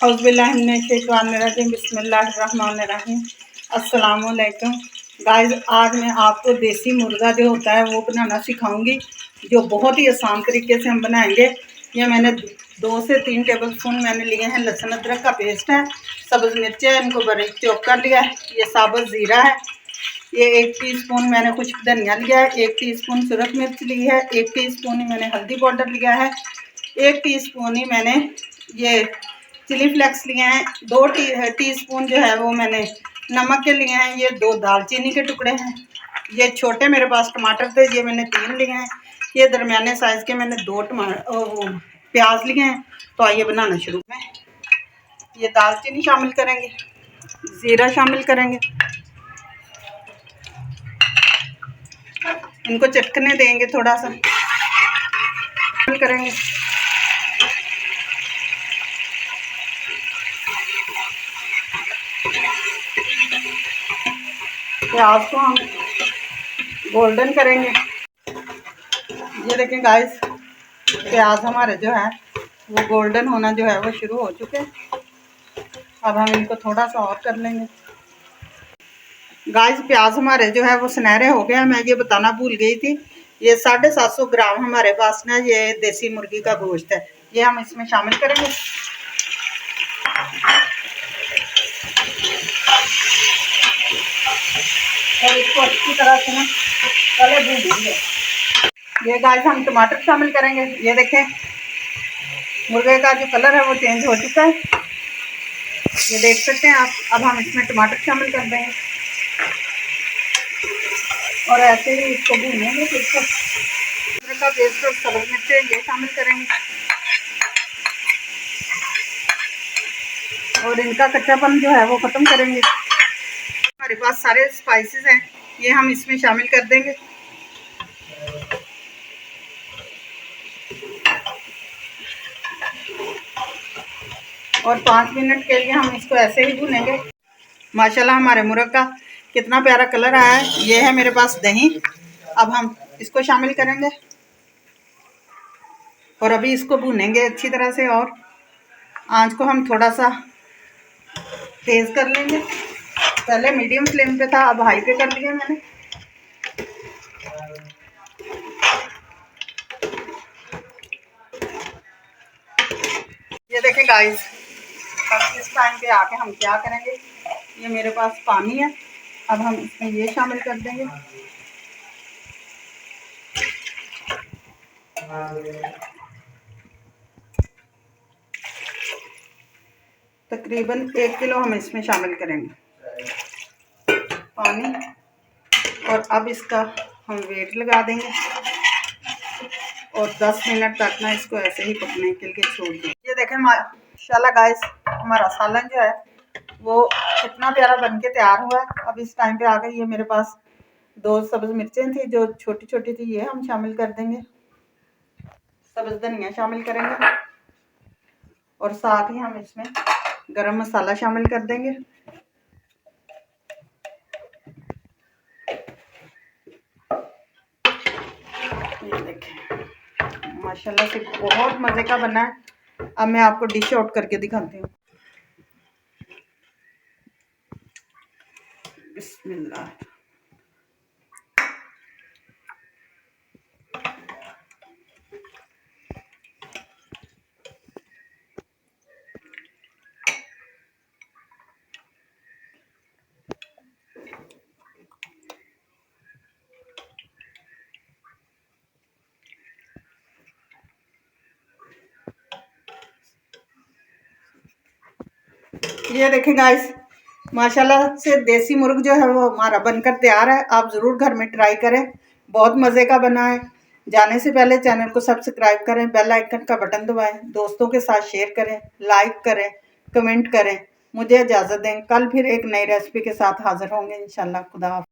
औज़ुबिल्लाहिमिनश्शैतानिर्रजीम बिस्मिल्लाहिर्रहमानिर्रहीम। अस्सलामुअलैकुम गाइस, आज मैं आपको देसी मुर्गा जो होता है वो बनाना सिखाऊंगी, जो बहुत ही आसान तरीके से हम बनाएंगे। ये मैंने 2 से 3 टेबलस्पून मैंने लिए हैं लहसुन अदरक का पेस्ट है, सब्ज़ मिर्चें हैं, इनको बारीक चॉप कर लिया है। ये साबुत ज़ीरा है, ये 1 टीस्पून मैंने खुश्क धनिया लिया है, 1 टीस्पून सुरख मिर्च ली है, 1 टीस्पून ही मैंने हल्दी पाउडर लिया है, 1 टीस्पून ही मैंने ये चिली फ्लेक्स लिए हैं, 2 टीस्पून जो है वो मैंने नमक के लिए हैं, ये 2 दालचीनी के टुकड़े हैं, ये छोटे मेरे पास टमाटर थे, ये मैंने 3 लिए हैं, ये दरमियाने साइज़ के मैंने 2 प्याज लिए हैं। तो आइए बनाना शुरू में। ये दालचीनी शामिल करेंगे, ज़ीरा शामिल करेंगे, इनको चटकने देंगे, थोड़ा सा शामिल करेंगे। प्याज को हम गोल्डन करेंगे। ये देखें गाइस, प्याज हमारे जो है वो गोल्डन होना जो है वो शुरू हो चुके हैं। अब हम इनको थोड़ा सा और कर लेंगे। गाइस, प्याज हमारे जो है वो सुनहरे हो गए हैं। मैं ये बताना भूल गई थी, ये 750 ग्राम हमारे पास ना ये देसी मुर्गी का गोश्त है, ये हम इसमें शामिल करेंगे। और इसको अच्छी तरह से ना पहले भूनेंगे। ये गाइस, हम टमाटर शामिल करेंगे। ये देखें, मुर्गे का जो कलर है वो चेंज हो चुका है, ये देख सकते हैं आप। अब हम इसमें टमाटर शामिल कर देंगे और ऐसे ही इसको भूनेंगे। फिर इसको अदरक का पेस्ट और सब्ज़ मिर्चें ये शामिल करेंगे और इनका कच्चापन जो है वो ख़त्म करेंगे। हमारे पास सारे स्पाइसेस हैं, ये हम इसमें शामिल कर देंगे। और 5 मिनट के लिए हम इसको ऐसे ही भूनेंगे। माशाल्लाह, हमारे मुर्ग का कितना प्यारा कलर आया है। ये है मेरे पास दही, अब हम इसको शामिल करेंगे और अभी इसको भूनेंगे अच्छी तरह से। और आंच को हम थोड़ा सा तेज़ कर लेंगे। पहले मीडियम फ्लेम पे था, अब हाई पे कर दिया मैंने। ये देखें गाइस, अब इस टाइम पे आके हम क्या करेंगे, ये मेरे पास पानी है, अब हम इसमें ये शामिल कर देंगे। तकरीबन 1 किलो हम इसमें शामिल करेंगे पानी। और अब इसका हम वेट लगा देंगे और 10 मिनट तक ना इसको ऐसे ही पकने के लिए छोड़ देंगे। ये देखें माशाल्लाह गाइस, हमारा सालन जो है वो कितना प्यारा बन के तैयार हुआ है। अब इस टाइम पे आ गई, ये मेरे पास 2 सब्ज़ मिर्चें थी जो छोटी छोटी थी, ये हम शामिल कर देंगे। सब्ज़ धनिया शामिल करेंगे और साथ ही हम इसमें गरम मसाला शामिल कर देंगे। ये देखें, माशाल्लाह से बहुत मज़े का बना है। अब मैं आपको डिश आउट करके दिखाती हूँ। बिस्मिल्लाह। ये देखें गाइस, माशाल्लाह से देसी मुर्ग जो है वो हमारा बनकर तैयार है। आप ज़रूर घर में ट्राई करें, बहुत मज़े का बना है। जाने से पहले चैनल को सब्सक्राइब करें, बेल आइकन का बटन दबाएं, दोस्तों के साथ शेयर करें, लाइक करें, कमेंट करें। मुझे इजाज़त दें, कल फिर एक नई रेसिपी के साथ हाज़िर होंगे इंशाल्लाह। खुदा हाफ़िज़।